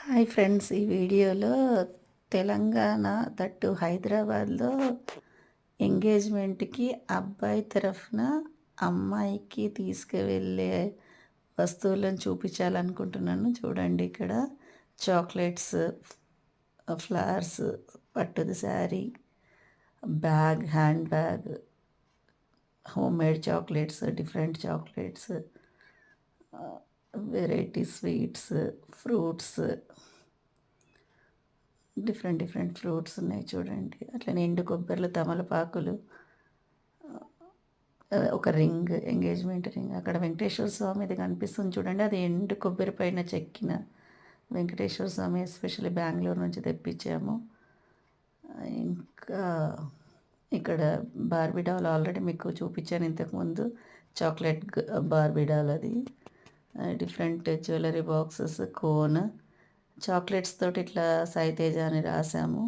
Hi friends, ఈ వీడియోలో Telangana that హైదరాబాద్లో ఎంగేజ్మెంట్కి అబ్బాయి తరఫున అమ్మాయికి తీసుకువెళ్ళే వస్తువులను చూపించాలనుకుంటున్నాను. చూడండి, ఇక్కడ చాక్లెట్స్, ఫ్లవర్స్, పట్టుది sari, bag, hand bag, home made chocolates, different chocolates, variety sweets, fruits, different fruits ఉన్నాయి చూడండి. అట్లనే ఎండు కొబ్బరిలు, తమలపాకులు, ఒక రింగ్, ఎంగేజ్మెంట్ రింగ్. అక్కడ వెంకటేశ్వర స్వామిది కనిపిస్తుంది చూడండి, అది ఎండు కొబ్బరి పైన చెక్కిన వెంకటేశ్వర స్వామి. ఎస్పెషల్లీ బెంగళూరు నుంచి తెప్పించాము. ఇంకా ఇక్కడ బార్బీ డాల్ ఆల్రెడీ మీకు చూపించాను ఇంతకుముందు, చాక్లెట్ బార్బీ డాల్ అది. Different jewellery boxes, cone, chocolates తోటి ఇట్లా సాయి తేజ అని రాసాము.